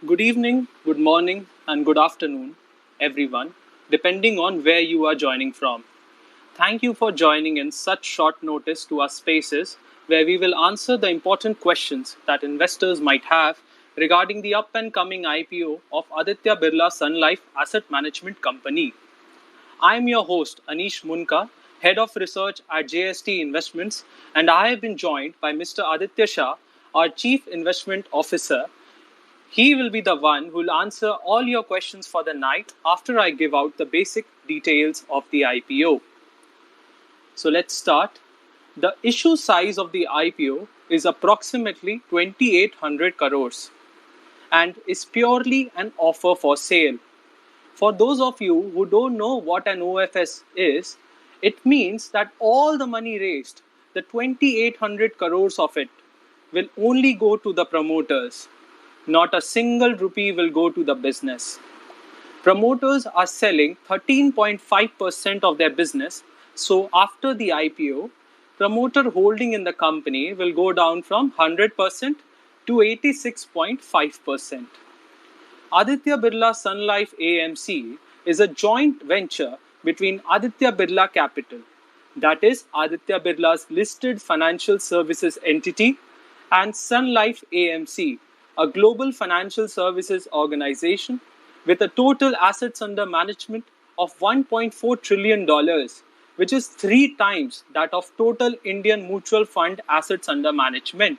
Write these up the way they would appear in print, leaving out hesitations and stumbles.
Good evening, good morning, and good afternoon, everyone, depending on where you are joining from. Thank you for joining in such short notice to our spaces where we will answer the important questions that investors might have regarding the up and coming IPO of Aditya Birla Sun Life Asset Management Company. I am your host, Anish Munka, Head of Research at JST Investments, and I have been joined by Mr. Aditya Shah, our Chief Investment Officer. He will be the one who will answer all your questions for the night after I give out the basic details of the IPO. So let's start. The issue size of the IPO is approximately 2800 crores and is purely an offer for sale. For those of you who don't know what an OFS is, it means that all the money raised, the 2800 crores of it, will only go to the promoters. Not a single rupee will go to the business. Promoters are selling 13.5% of their business, so after the IPO, promoter holding in the company will go down from 100% to 86.5%. Aditya Birla Sun Life AMC is a joint venture between Aditya Birla Capital, that is Aditya Birla's listed financial services entity, and Sun Life AMC, a global financial services organization with a total assets under management of $1.4 trillion, which is three times that of total Indian mutual fund assets under management.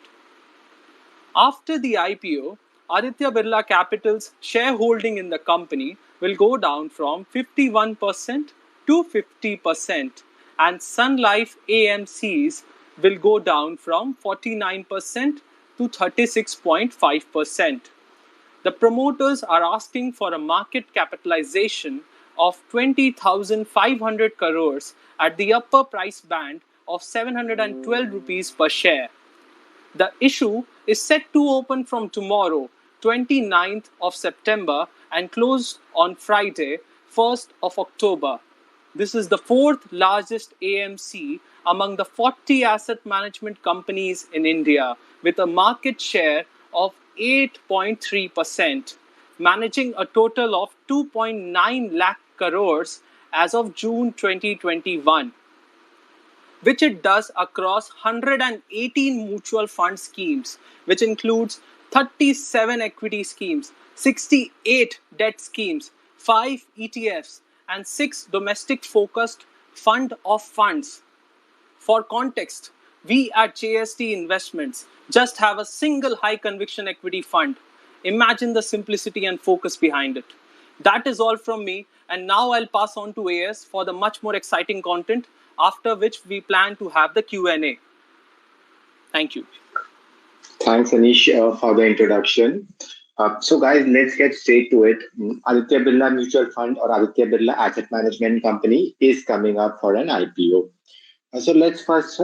After the IPO, Aditya Birla Capital's shareholding in the company will go down from 51% to 50%, and Sun Life AMC's will go down from 49% to 36.5%. The promoters are asking for a market capitalization of 20,500 crores at the upper price band of 712 rupees per share. The issue is set to open from tomorrow, 29th of September, and close on Friday, 1st of October. This is the fourth largest AMC among the 40 asset management companies in India, with a market share of 8.3%, managing a total of 2.9 lakh crores as of June 2021, which it does across 118 mutual fund schemes, which includes 37 equity schemes, 68 debt schemes, 5 ETFs, and 6 domestic focused fund of funds. For context, we at JST Investments just have a single high conviction equity fund. Imagine the simplicity and focus behind it. That is all from me, and now I'll pass on to AS for the much more exciting content, after which we plan to have the Q&A. Thank you. Thanks, Anish, for the introduction. So, guys, let's get straight to it. Aditya Birla Mutual Fund or Aditya Birla Asset Management Company is coming up for an IPO. So, let's first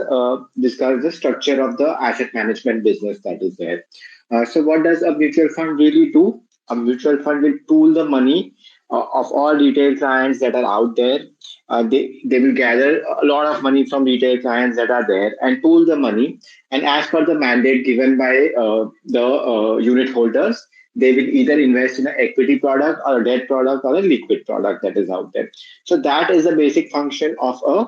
discuss the structure of the asset management business that is there. So, what does a mutual fund really do? A mutual fund will pool the money of all retail clients that are out there. They will gather a lot of money from retail clients that are there and pool the money. And as per the mandate given by the unit holders, they will either invest in an equity product or a debt product or a liquid product that is out there. So that is the basic function of a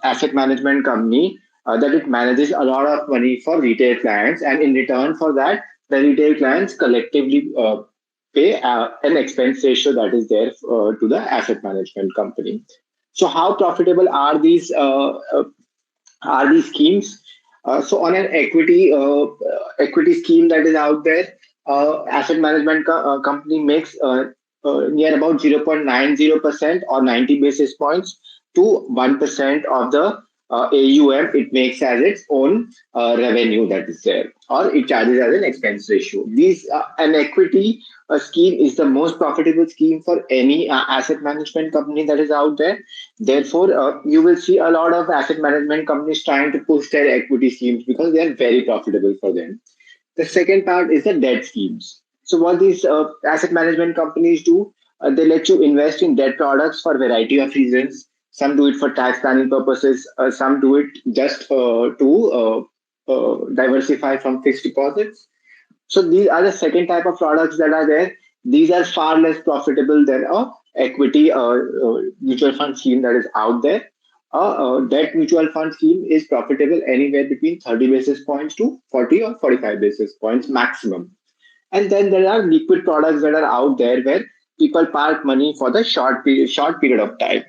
asset management company, that it manages a lot of money for retail clients, and in return for that, the retail clients collectively pay an expense ratio that is there to the asset management company. So, how profitable are these schemes? So, on an equity scheme that is out there, asset management company makes near about 0.90% or 90 basis points to 1% of the AUM it makes as its own revenue that is there, or it charges as an expense ratio. These An equity scheme is the most profitable scheme for any asset management company that is out there. Therefore, you will see a lot of asset management companies trying to push their equity schemes because they are very profitable for them. The second part is the debt schemes. So what these asset management companies do, they let you invest in debt products for a variety of reasons. Some do it for tax planning purposes. Some do it just to diversify from fixed deposits. So these are the second type of products that are there. These are far less profitable than a equity mutual fund scheme that is out there. That mutual fund scheme is profitable anywhere between 30 basis points to 40 or 45 basis points maximum. And then there are liquid products that are out there where people park money for the short period of time.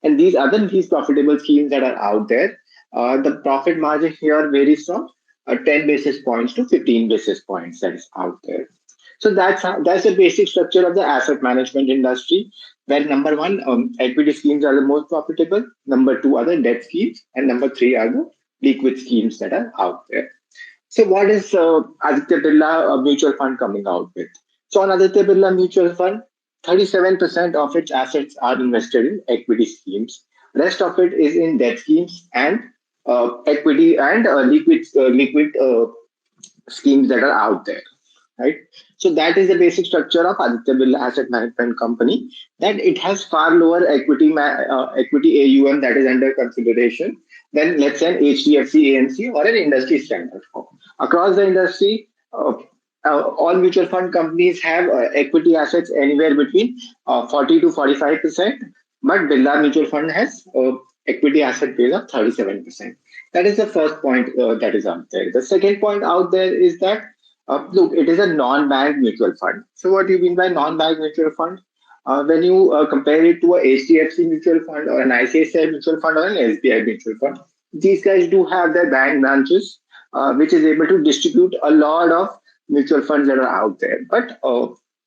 And these are the least profitable schemes that are out there. The profit margin here varies from 10 basis points to 15 basis points that is out there. So that's the basic structure of the asset management industry, where number one, equity schemes are the most profitable. Number two are the debt schemes, and number three are the liquid schemes that are out there. So what is Aditya Birla Mutual Fund coming out with? So on Aditya Birla Mutual Fund, 37% of its assets are invested in equity schemes. Rest of it is in debt schemes and equity and liquid schemes that are out there, right? So that is the basic structure of Aditya Birla Asset Management Company. That it has far lower equity AUM that is under consideration than let's say an HDFC AMC or an industry standard firm. Across the industry, all mutual fund companies have equity assets anywhere between 40 to 45%, but Birla Mutual Fund has equity asset base of 37%. That is the first point that is out there. The second point out there is that look, it is a non-bank mutual fund. So what do you mean by non-bank mutual fund? When you compare it to a HDFC mutual fund or an ICICI mutual fund or an SBI mutual fund, these guys do have their bank branches, which is able to distribute a lot of mutual funds that are out there. But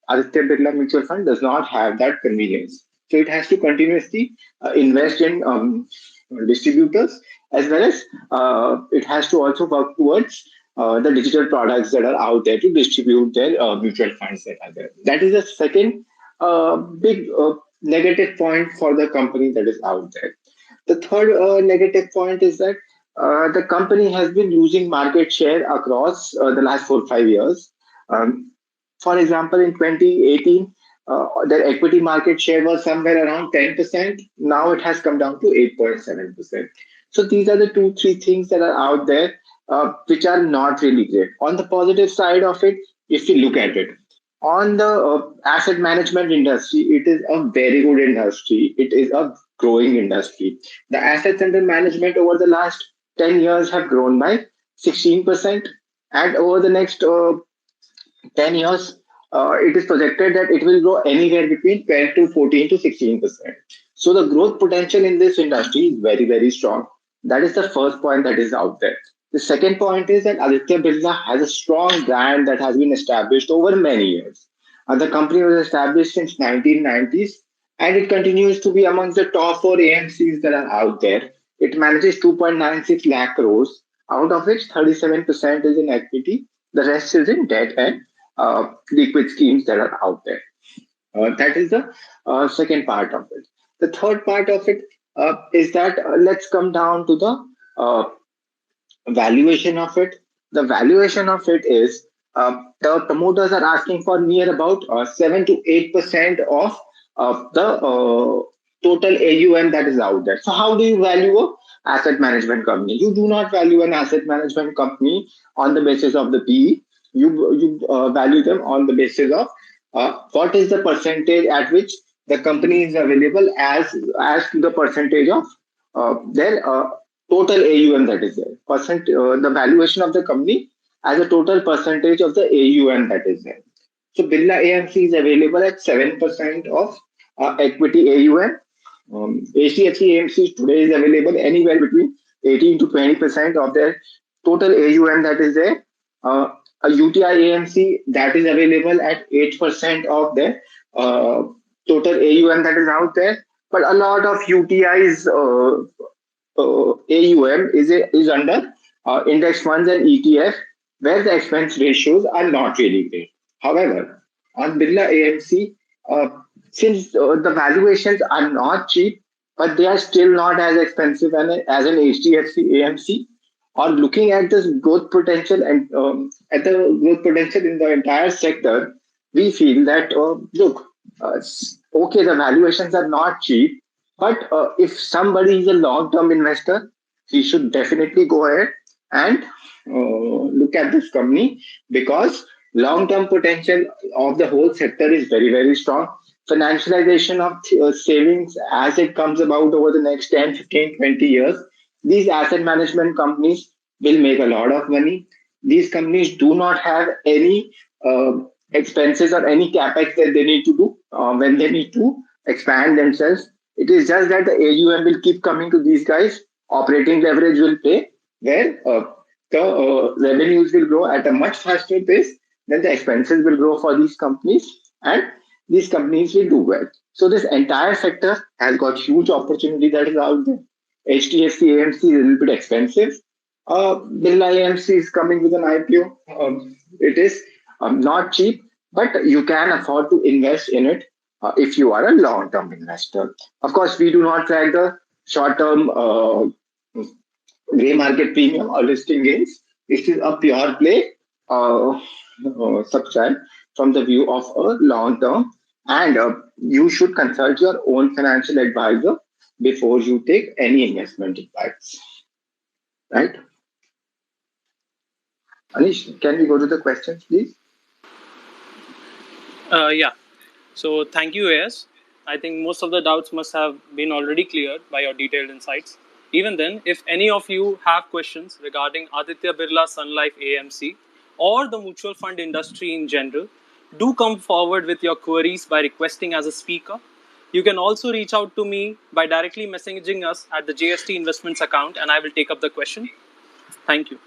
Aditya Birla Mutual Fund does not have that convenience. So it has to continuously invest in distributors, as well as it has to also work towards the digital products that are out there to distribute their mutual funds that are there. That is the second big negative point for the company that is out there. The third negative point is that the company has been losing market share across the last 4 or 5 years. Um, for example, in 2018, their equity market share was somewhere around 10%. Now it has come down to 8.7%. So these are the two, three things that are out there which are not really great. On the positive side of it, if you look at it, on the asset management industry, it is a very good industry. It is a growing industry. The assets under management over the last 10 years have grown by 16%. And over the next 10 years, it is projected that it will grow anywhere between 12 to 14 to 16%. So the growth potential in this industry is very, very strong. That is the first point that is out there. The second point is that Aditya Birla has a strong brand that has been established over many years. The company was established since 1990s, and it continues to be amongst the top four AMCs that are out there. It manages 2.96 lakh crores, out of which 37% is in equity, the rest is in debt and liquid schemes that are out there. That is the second part of it. The third part of it is that let's come down to the valuation of it. The valuation of it is the promoters are asking for near about 7 to 8% of the total AUM that is out there. So how do you value a asset management company? You do not value an asset management company on the basis of the PE. You value them on the basis of what is the percentage at which the company is available as to the percentage of their total AUM that is there. The valuation of the company as a total percentage of the AUM that is there. So Birla AMC is available at 7% of equity AUM. HDFC AMC today is available anywhere between 18 to 20% of their total AUM that is there. A UTI AMC that is available at 8% of their total AUM that is out there. But a lot of UTI's AUM is under index funds and ETF, where the expense ratios are not really great. However, on Birla AMC, since the valuations are not cheap, but they are still not as expensive as an HDFC AMC, or looking at this growth potential and at the growth potential in the entire sector, we feel that look, okay, the valuations are not cheap, but if somebody is a long-term investor, he should definitely go ahead and look at this company, because Long-term potential of the whole sector is very, very strong. Financialization of savings as it comes about over the next 10, 15, 20 years, these asset management companies will make a lot of money. These companies do not have any uh, expenses or any capex that they need to do when they need to expand themselves. It is just that the AUM will keep coming to these guys. Operating leverage will play where the revenues will grow at a much faster pace, then the expenses will grow for these companies, and these companies will do well. So this entire sector has got huge opportunity that is out there. HDFC AMC is a little bit expensive. Birla AMC is coming with an IPO. It is not cheap, but you can afford to invest in it if you are a long-term investor. Of course, we do not track the short-term gray market premium or listing gains. This is a pure play subscribe from the view of a long term, and you should consult your own financial advisor before you take any investment advice. Right? Anish, can we go to the questions, please? Yeah. So thank you, AS. I think most of the doubts must have been already cleared by your detailed insights. Even then, if any of you have questions regarding Aditya Birla Sun Life AMC or the mutual fund industry in general, do come forward with your queries by requesting as a speaker. You can also reach out to me by directly messaging us at the JST Investments account, and I will take up the question. Thank you.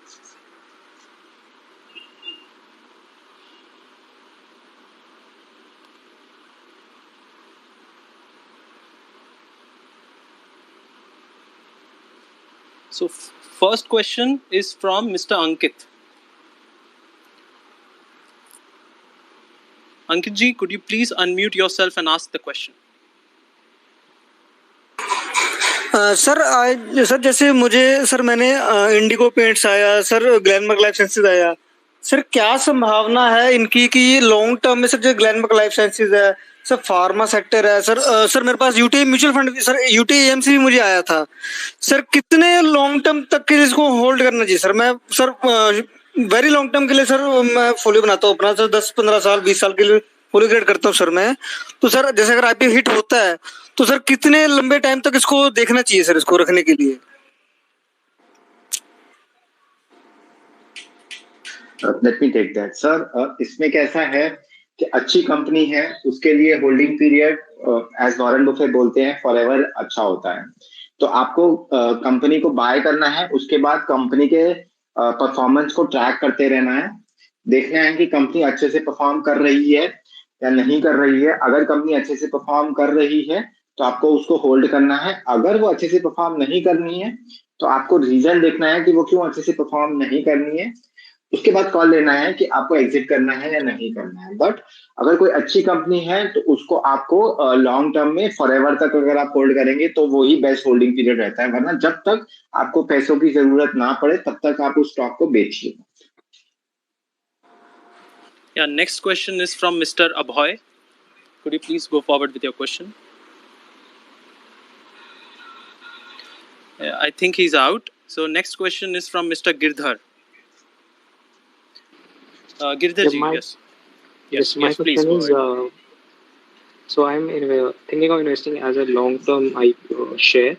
So, first question is from Mr. Ankit. Ankit ji, could you please unmute yourself and ask the question? Sir जैसे मुझे sir मैंने Indigo Paints आया sir, Glenmark Life Sciences आया sir, क्या संभावना है इनकी कि ये लॉन्ग टर्म में सर जो ग्लेनमार्क लाइफ साइंसेज है सर, फार्मा सेक्टर है सर, सर मेरे पास UTI mutual fund sir, UTI AMC भी मुझे आया था सर, कितने लॉन्ग टर्म तक के इसको होल्ड करना चाहिए सर? मैं सर वेरी लॉन्ग टर्म के लिए सर मैं फोलियो बनाता हूँ अपना सर, 10-15 साल 20 साल के लिए फोलियो ग्रेड करता हूँ सर मैं। तो सर जैसे अगर आईपीओ हिट होता है तो सर कितने लंबे टाइम तक इसको देखना चाहिए सर, इसको रखने के लिए? Let me take that sir. इसमें कैसा है कि अच्छी कंपनी है उसके लिए holding period as Warren Buffett बोलते हैं फॉरएवर अच्छा होता है। तो आपको कंपनी को बाय करना है, उसके बाद कंपनी के परफॉर्मेंस को ट्रैक करते रहना है, देखना है कि कंपनी अच्छे से परफॉर्म कर रही है या नहीं कर रही है। अगर कंपनी अच्छे से परफॉर्म कर रही है तो आपको उसको होल्ड करना है। अगर वो अच्छे से परफॉर्म नहीं करनी है तो आपको रीजन देखना है कि वो क्यों अच्छे से परफॉर्म नहीं करनी है, उसके बाद कॉल लेना है कि आपको एग्जिट करना है या नहीं करना है। बट अगर कोई अच्छी कंपनी है तो उसको आपको लॉन्ग टर्म में फॉरएवर तक अगर आप होल्ड करेंगे तो वो ही बेस्ट होल्डिंग पीरियड रहता है, वरना जब तक आपको पैसों की जरूरत ना पड़े तब तक आप उस स्टॉक को बेचिए। Yeah, next question is from Mr. Abhoy. Could you please go forward with your question? I think he's out. So next question is from Mr. Girdhar. Girdhar ji, yes. Yes, my question is, so I'm thinking of investing as a long-term share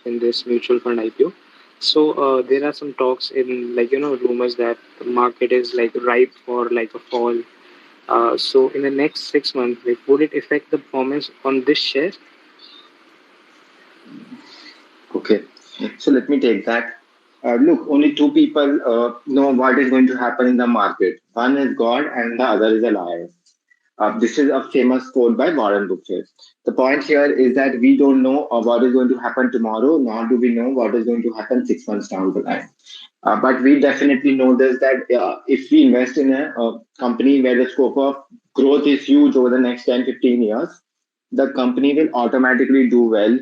in this mutual fund IPO. So there are some talks in rumors that the market is ripe for a fall. So in the next 6 months, would it affect the performance on this share? Okay, so let me take that. Look, only two people know what is going to happen in the market. One is God and the other is a liar. This is a famous quote by Warren Buffett. The point here is that we don't know what is going to happen tomorrow, nor do we know what is going to happen 6 months down the line. But we definitely know this, that if we invest in a company where the scope of growth is huge over the next 10-15 years, the company will automatically do well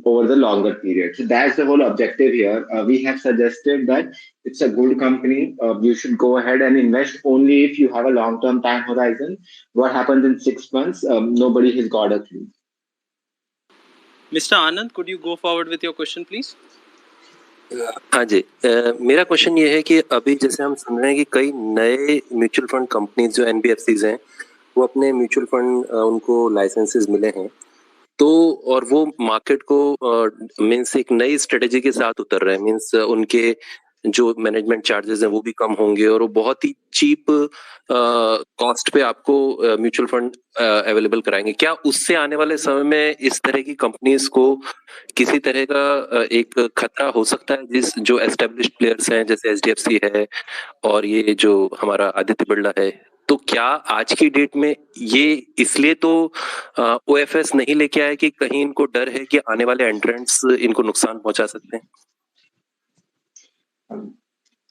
over the longer period. So that's the whole objective here. We have suggested that it's a good company. You should go ahead and invest only if you have a long-term time horizon. What happens in 6 months, nobody has got a clue. Mr. Anand, could you go forward with your question, please? हाँ जी, मेरा question ये है कि अभी जैसे हम सुन रहे हैं कि कई नए म्यूचुअल फंड कंपनीज जो एनबीएफसीज हैं वो अपने म्यूचुअल फंड उनको लाइसेंसेस मिले हैं, तो और वो मार्केट को मीन्स एक नई स्ट्रेटेजी के साथ उतर रहे हैं। मीन्स उनके जो मैनेजमेंट चार्जेस हैं वो भी कम होंगे और वो बहुत ही चीप कॉस्ट पे आपको म्यूचुअल फंड अवेलेबल कराएंगे। क्या उससे आने वाले समय में इस तरह की कंपनीज को किसी तरह का एक खतरा हो सकता है, जिस जो एस्टेब्लिश्ड प्लेयर्स हैं जैसे एचडीएफसी है और ये जो हमारा आदित्य बिरला है, तो क्या आज की डेट में ये इसलिए तो ओएफएस नहीं लेके आया कि कहीं इनको डर है कि आने वाले एंट्रेंट्स इनको नुकसान पहुंचा सकते हैं?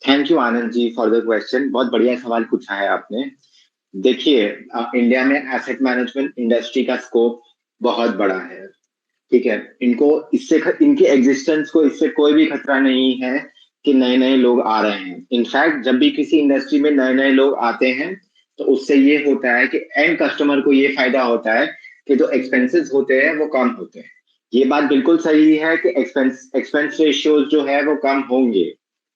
Thank you Anand ji for the question, बहुत बढ़िया सवाल पूछा है आपने। देखिए, इंडिया में एसेट मैनेजमेंट इंडस्ट्री का स्कोप बहुत बड़ा है, ठीक है। इनको इससे इनके एग्जिस्टेंस को इससे कोई भी खतरा नहीं है कि नए नए लोग आ रहे हैं। इनफैक्ट जब भी किसी इंडस्ट्री में नए नए लोग आते हैं तो उससे ये होता है कि एंड कस्टमर को ये फायदा होता है कि जो एक्सपेंसेस होते हैं वो कम होते हैं। ये बात बिल्कुल सही है कि एक्सपेंस रेशियोज जो है वो कम होंगे,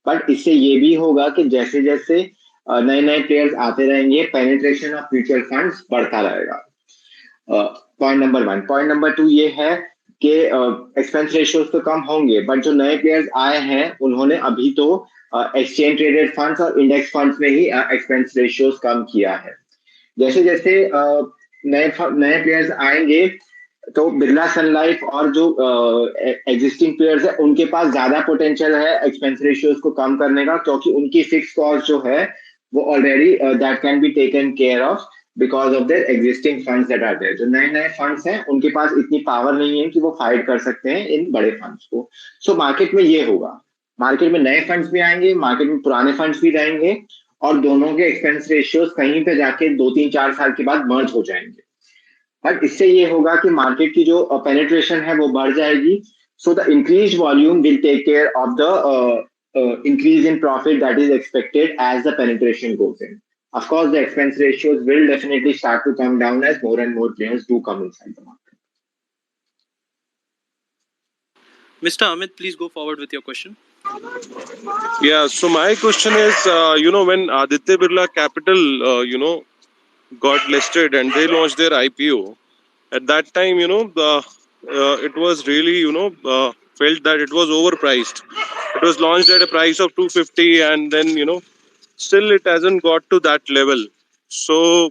बट इससे ये भी होगा कि जैसे जैसे नए नए प्लेयर्स आते रहेंगे, पेनिट्रेशन ऑफ म्यूचुअल फंड्स बढ़ता रहेगा। Point number 1। पॉइंट नंबर 2 ये है कि एक्सपेंस रेशियोज तो कम होंगे, बट जो नए प्लेयर्स आए हैं उन्होंने अभी तो एक्सचेंज ट्रेडेड फंड्स और इंडेक्स फंड्स में ही एक्सपेंस रेशियोज कम किया है। जैसे जैसे नए नए प्लेयर्स आएंगे तो बिरला सन लाइफ और जो एग्जिस्टिंग प्लेयर्स है उनके पास ज्यादा पोटेंशियल है एक्सपेंस रेशियोज को कम करने का, क्योंकि उनकी फिक्स कॉस्ट जो है वो already that can be taken care of because of their existing funds that are there. जो नए नए फंड्स हैं उनके पास इतनी पावर नहीं है कि वो फाइट कर सकते हैं इन बड़े फंड्स को। सो मार्केट में ये होगा, मार्केट में नए फंड्स भी आएंगे, मार्केट में पुराने फंड्स भी रहेंगे, और दोनों के एक्सपेंस रेशियोज कहीं पे जाके 2 3 4 साल के बाद मर्ज हो जाएंगे। बट इससे ये होगा कि मार्केट की जो पेनिट्रेशन है वो बढ़ जाएगी। So the increase volume will take care of the increase in profit that is expected as the penetration goes in. Of course, the expense ratios will definitely start to come down as more and more players do come inside the market. Mr. Amit, please go forward with your question. Yeah, so my question is, when Aditya Birla Capital, got listed and they launched their IPO, at that time, it was really, felt that it was overpriced. It was launched at a price of 250, and then, still it hasn't got to that level. So,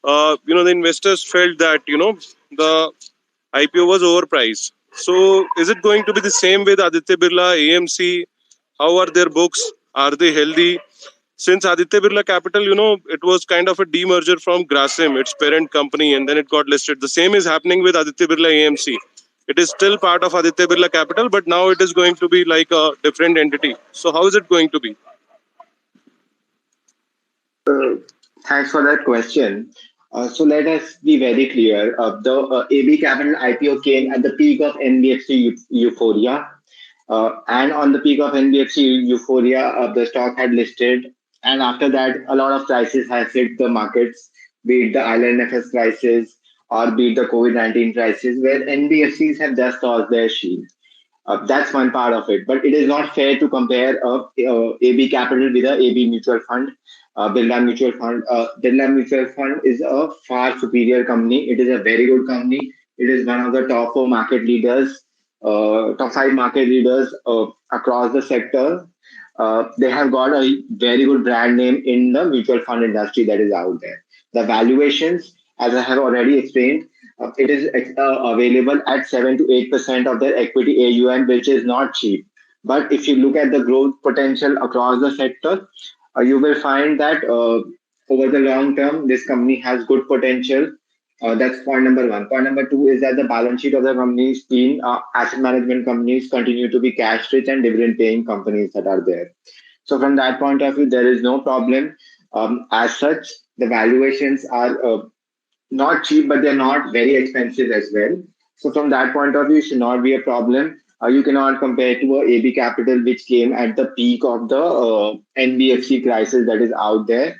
the investors felt that, the IPO was overpriced. So, is it going to be the same with Aditya Birla, AMC? How are their books? Are they healthy? Since Aditya Birla Capital, it was kind of a demerger from Grasim, its parent company, and then it got listed. The same is happening with Aditya Birla AMC. It is still part of Aditya Birla Capital, but now it is going to be like a different entity. So how is it going to be? Thanks for that question. So let us be very clear. The AB Capital IPO came at the peak of NBFC euphoria. And on the peak of NBFC euphoria, the stock had listed. And after that, a lot of crises has hit the markets, be it the IL&FS crisis or be it the COVID-19 crisis, where NBFCs have just lost their shield. That's one part of it. But it is not fair to compare AB Capital with a AB Mutual Fund. Birla Mutual Fund. Birla Mutual Fund is a far superior company. It is a very good company. It is one of the top 4 market leaders, top 5 market leaders across the sector. They have got a very good brand name in the mutual fund industry that is out there. The valuations, as I have already explained, it is available at 7 to 8% of their equity AUM, which is not cheap. But if you look at the growth potential across the sector, you will find that over the long term, this company has good potential. That's point number 1. Point number 2 is that the balance sheet of the companies, being asset management companies, continue to be cash rich and dividend paying companies that are there. So from that point of view, there is no problem. As such, the valuations are not cheap, but they're not very expensive as well. So from that point of view, it should not be a problem. You cannot compare to a AB Capital, which came at the peak of the NBFC crisis that is out there.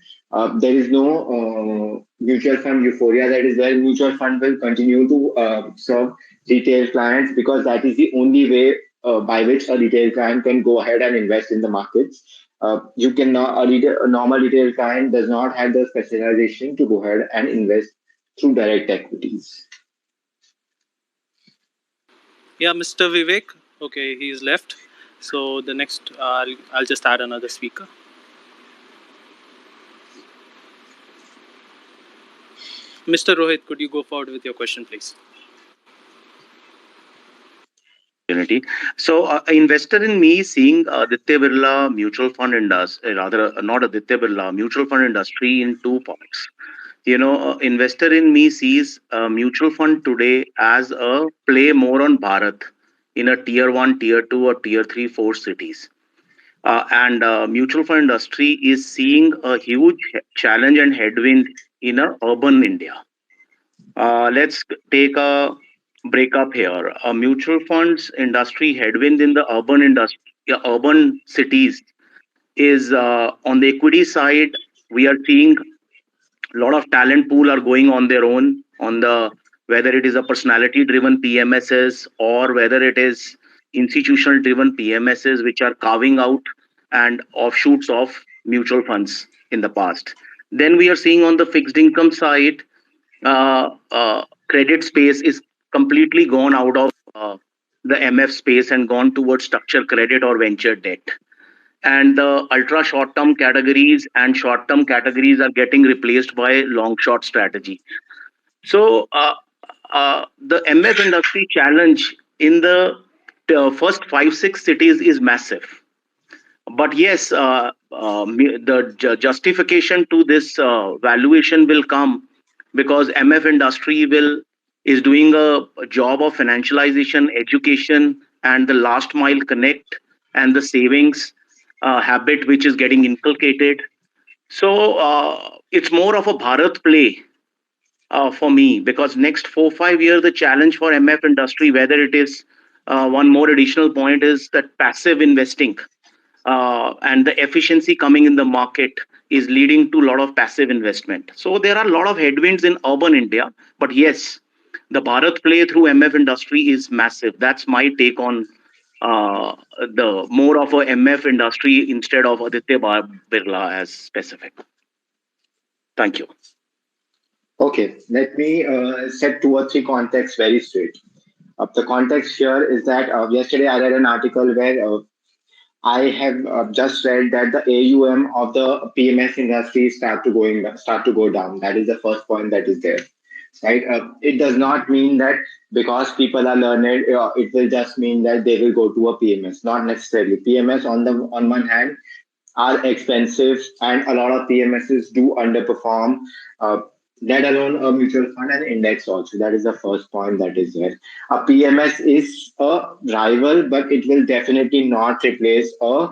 There is no mutual fund euphoria that is there. Mutual fund will continue to serve retail clients because that is the only way by which a retail client can go ahead and invest in the markets. You can a normal retail client does not have the specialization to go ahead and invest through direct equities. Yeah, Mr. Vivek. Okay, he's left. So the next, I'll just add another speaker. Mr. Rohit, could you go forward with your question, please? So, investor in me seeing Aditya Birla mutual fund industry, rather not Aditya Birla mutual fund industry in two parts. Investor in me sees mutual fund today as a play more on Bharat in a tier 1, tier 2 or tier 3, 4 cities. And mutual fund industry is seeing a huge challenge and headwind in a urban India. Let's take a break up here. A mutual funds industry headwind in the urban cities is on the equity side. We are seeing a lot of talent pool are going on their own on the whether it is a personality driven PMSs or whether it is institutional driven PMSs which are carving out and offshoots of mutual funds in the past. Then we are seeing on the fixed income side, credit space is completely gone out of the MF space and gone towards structured credit or venture debt. And the ultra short term categories and short term categories are getting replaced by long short strategy. So the MF industry challenge in the first 5-6 cities is massive. But yes, the justification to this valuation will come because MF industry is doing a job of financialization, education, and the last mile connect and the savings habit which is getting inculcated. So it's more of a Bharat play for me because next 4-5 years the challenge for MF industry, whether it is one more additional point is that passive investing and the efficiency coming in the market is leading to a lot of passive investment. So there are a lot of headwinds in urban India, but yes, the Bharat play through MF industry is massive. That's my take on the more of a MF industry instead of Aditya Birla as specific. Thank you. Okay, let me set 2 or 3 contexts very straight. The context here is that yesterday I read an article where I have just read that the AUM of the PMS industry start to go down. That is the first point that is there, right? It does not mean that because people are learned, it will just mean that they will go to a PMS. Not necessarily. PMS on one hand are expensive, and a lot of PMSs do underperform. Let alone a mutual fund and index also. That is the first point that is there. A PMS is a rival, but it will definitely not replace a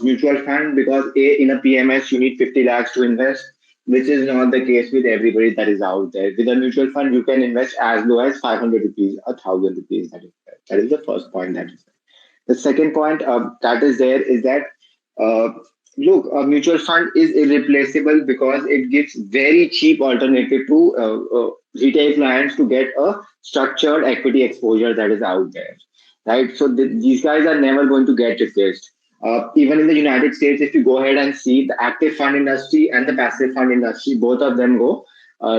mutual fund because in a PMS you need 50 lakhs to invest, which is not the case with everybody that is out there. With a mutual fund, you can invest as low as 500 rupees, 1,000 rupees. That is the first point that is there. The second point that is there is that look, a mutual fund is irreplaceable because it gives very cheap alternative to retail clients to get a structured equity exposure that is out there, right? So these guys are never going to get replaced. Even in the United States, if you go ahead and see the active fund industry and the passive fund industry, both of them go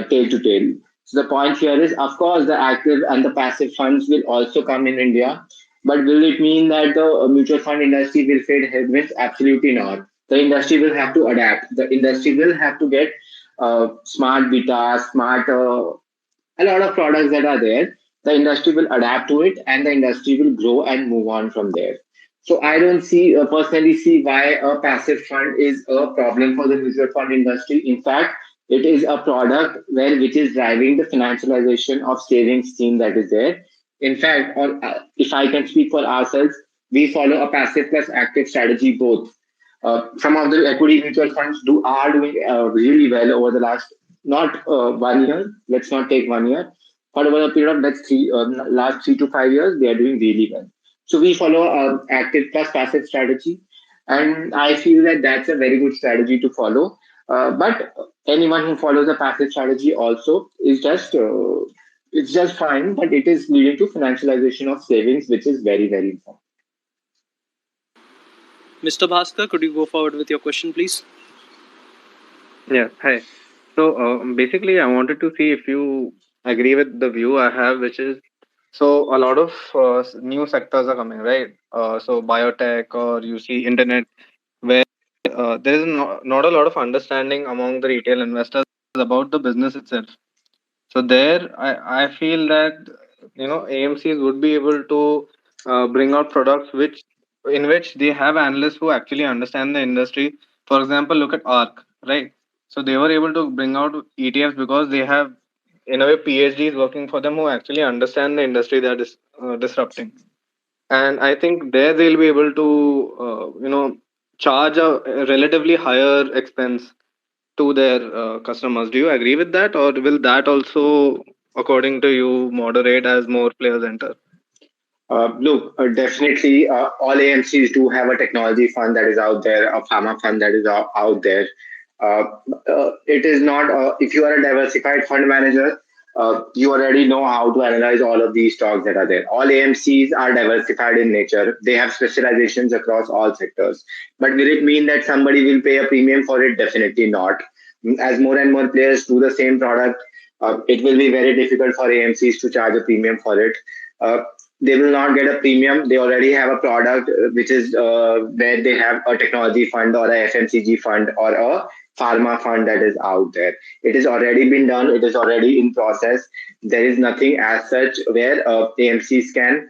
tail to tail. So the point here is, of course, the active and the passive funds will also come in India. But will it mean that the mutual fund industry will face headwinds? Absolutely not. The industry will have to adapt. The industry will have to get smart beta, a lot of products that are there. The industry will adapt to it and the industry will grow and move on from there. So I don't personally see why a passive fund is a problem for the mutual fund industry. In fact, it is a product which is driving the financialization of savings scheme that is there. In fact, if I can speak for ourselves, we follow a passive plus active strategy both. Some of the equity mutual funds are doing really well over the last, not 1 year, let's not take 1 year, but over a period of last 3 to 5 years, they are doing really well. So we follow active plus passive strategy, and I feel that that's a very good strategy to follow. But anyone who follows a passive strategy also is just it's just fine, but it is leading to financialization of savings, which is very, very important. Mr. Bhaskar, could you go forward with your question, please? Yeah, hi. So basically, I wanted to see if you agree with the view I have, which is so a lot of new sectors are coming, right? So biotech, or you see internet, where there is not a lot of understanding among the retail investors about the business itself. So there, I feel that AMCs would be able to bring out products in which they have analysts who actually understand the industry. For example, look at ARC, right? So they were able to bring out ETFs because they have, in a way, PhDs working for them who actually understand the industry that is disrupting. And I think there they'll be able to, charge a relatively higher expense to their customers. Do you agree with that, or will that also, according to you, moderate as more players enter? Look, definitely, all AMCs do have a technology fund that is out there, a pharma fund that is out there. Uh, it is not, if you are a diversified fund manager, you already know how to analyze all of these stocks that are there. All AMCs are diversified in nature. They have specializations across all sectors. But will it mean that somebody will pay a premium for it? Definitely not. As more and more players do the same product, it will be very difficult for AMCs to charge a premium for it. Uh, they will not get a premium. They already have a product which is where they have a technology fund or a FMCG fund or a pharma fund that is out there. It has already been done. It is already in process. There is nothing as such where AMCs can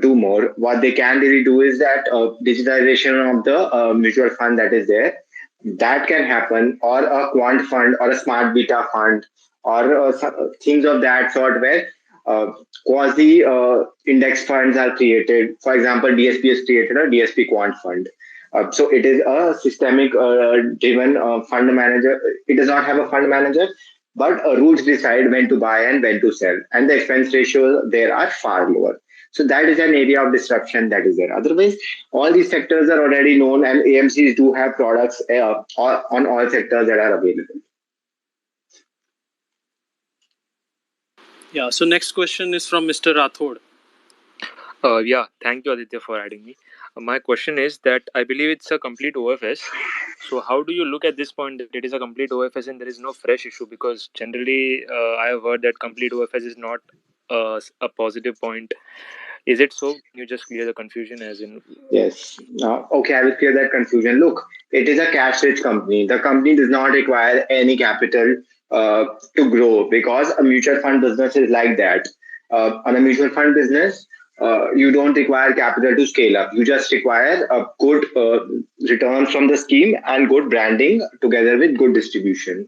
do more. What they can really do is that digitization of the mutual fund that is there. That can happen, or a quant fund, or a smart beta fund, or things of that sort where uh, quasi index funds are created. For example, DSP has created a DSP quant fund. So it is a systemic driven fund manager. It does not have a fund manager, but rules decide when to buy and when to sell, and the expense ratios there are far lower. So that is an area of disruption that is there. Otherwise, all these sectors are already known, and AMCs do have products on all sectors that are available. Yeah, so next question is from Mr. Rathod. Yeah, thank you, Aditya, for adding me. My question is that I believe it's a complete OFS. So, how do you look at this point that it is a complete OFS and there is no fresh issue? Because generally, I have heard that complete OFS is not a positive point. Is it so? Can you just clear the confusion as in? Yes. Okay, I will clear that confusion. Look, it is a cash-rich company. The company does not require any capital to grow, because a mutual fund business is like that. On a mutual fund business, you don't require capital to scale up. You just require a good returns from the scheme and good branding together with good distribution.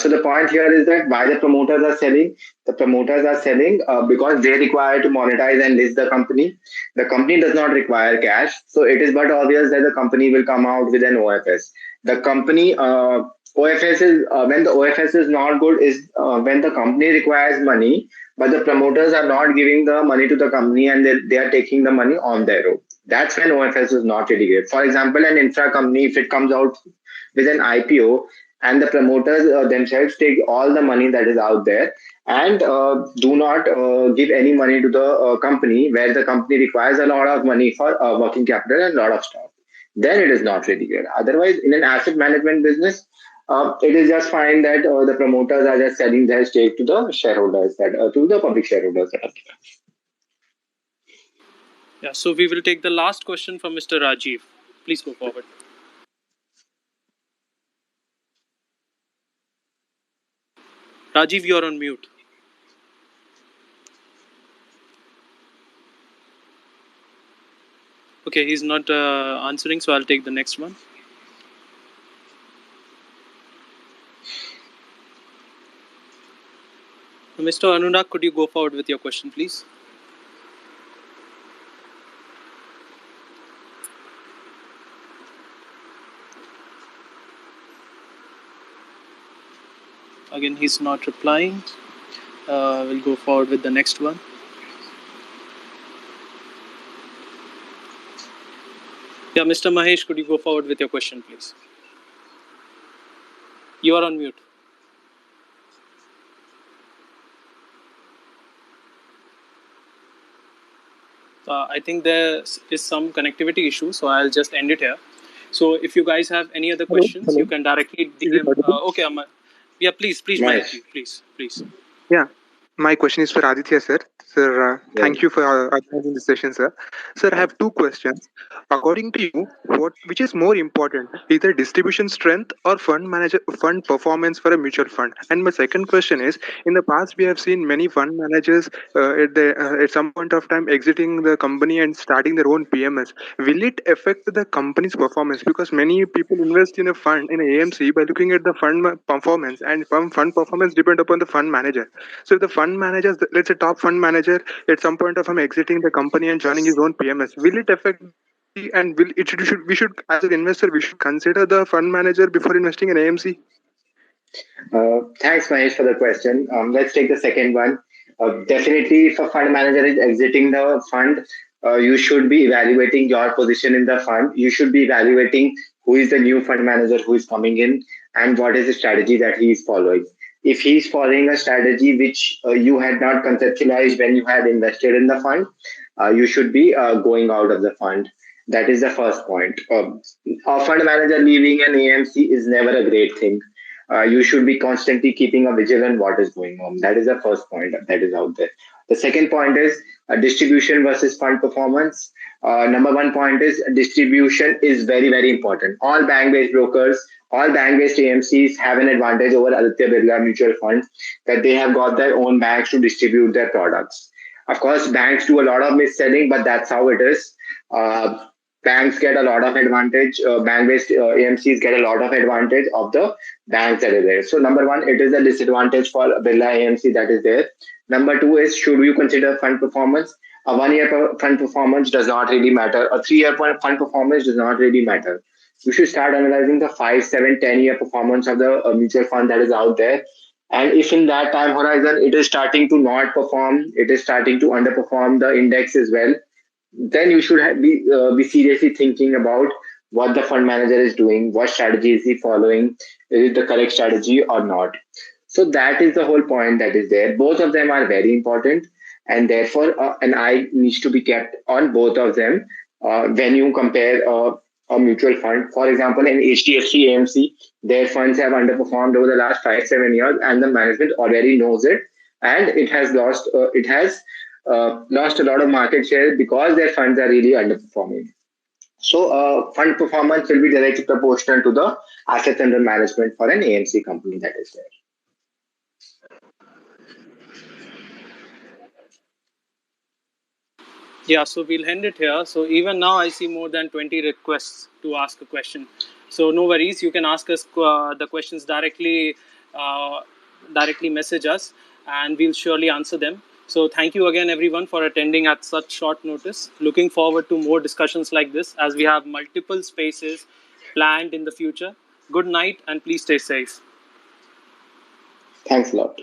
So the point here is that why the promoters are selling. The promoters are selling because they require to monetize and list the company. The company does not require cash, so it is but obvious that the company will come out with an OFS. The company OFS is when the OFS is not good is when the company requires money, but the promoters are not giving the money to the company, and they are taking the money on their own. That's when OFS is not really great. For example, an infra company, if it comes out with an IPO, and the promoters themselves take all the money that is out there and do not give any money to the company, where the company requires a lot of money for working capital and a lot of stuff, then it is not really good. Otherwise, in an asset management business, it is just fine that the promoters are just selling their stake to the shareholders, that to the public shareholders that are there. Yeah, so we will take the last question from Mr. Rajiv. Please go forward. Rajiv, you're on mute. Okay, he's not answering, so I'll take the next one. Mr. Anurag, could you go forward with your question, please? Again, he's not replying. We'll go forward with the next one. Yeah, Mr. Mahesh, could you go forward with your question, please? You are on mute. I think there is some connectivity issue, so I'll just end it here. So if you guys have any other questions, you can directly DM. Okay, Amar. Yeah, please, Nice. Mayank, please. Yeah, my question is for Aditya, sir. Sir, Yeah. thank you for attending the session, sir. Sir, I have two questions. According to you, which is more important, either distribution strength or fund performance for a mutual fund? And my second question is, in the past we have seen many fund managers at some point of time exiting the company and starting their own PMS. Will it affect the company's performance? Because many people invest in a fund in a AMC by looking at the fund performance, and fund performance depend upon the fund manager. So if the fund manager, let's say top fund manager, at some point of time exiting the company and joining his own PMS, will it affect? And we should, as an investor, we should consider the fund manager before investing in AMC. Thanks, Mahesh, for the question. Let's take the second one. Definitely, if a fund manager is exiting the fund, you should be evaluating your position in the fund. You should be evaluating who is the new fund manager who is coming in and what is the strategy that he is following. If he is following a strategy which you had not conceptualized when you had invested in the fund, you should be going out of the fund. That is the first point. A fund manager leaving an AMC is never a great thing. You should be constantly keeping a vigilant what is going on. That is the first point that is out there. The second point is distribution versus fund performance. Number one point is distribution is very, very important. All bank-based brokers, all bank-based AMCs have an advantage over Aditya Birla Mutual Fund that they have got their own banks to distribute their products. Of course, banks do a lot of mis-selling, but that's how it is. Banks get a lot of advantage. Bank-based AMCs get a lot of advantage of the banks that are there. So number one, it is a disadvantage for Birla AMC that is there. Number two is, should you consider fund performance? A 1 year fund performance does not really matter. A 3 year fund performance does not really matter. You should start analyzing the 5, 7, 10 year performance of the mutual fund that is out there. And if in that time horizon it is starting to not perform, it is starting to underperform the index as well, then you should be seriously thinking about what the fund manager is doing, what strategy is he following, is it the correct strategy or not. So that is the whole point that is there. Both of them are very important, and therefore an eye needs to be kept on both of them when you compare a mutual fund. For example, in HDFC AMC, their funds have underperformed over the last 5-7 years, and the management already knows it, and it has lost a lot of market share because their funds are really underperforming. So fund performance will be directly proportional to the assets under management for an AMC company that is there. Yeah, so we'll end it here. So even now I see more than 20 requests to ask a question. So no worries, you can ask us the questions directly, message us, and we'll surely answer them. So thank you again, everyone, for attending at such short notice. Looking forward to more discussions like this as we have multiple spaces planned in the future. Good night, and please stay safe. Thanks a lot.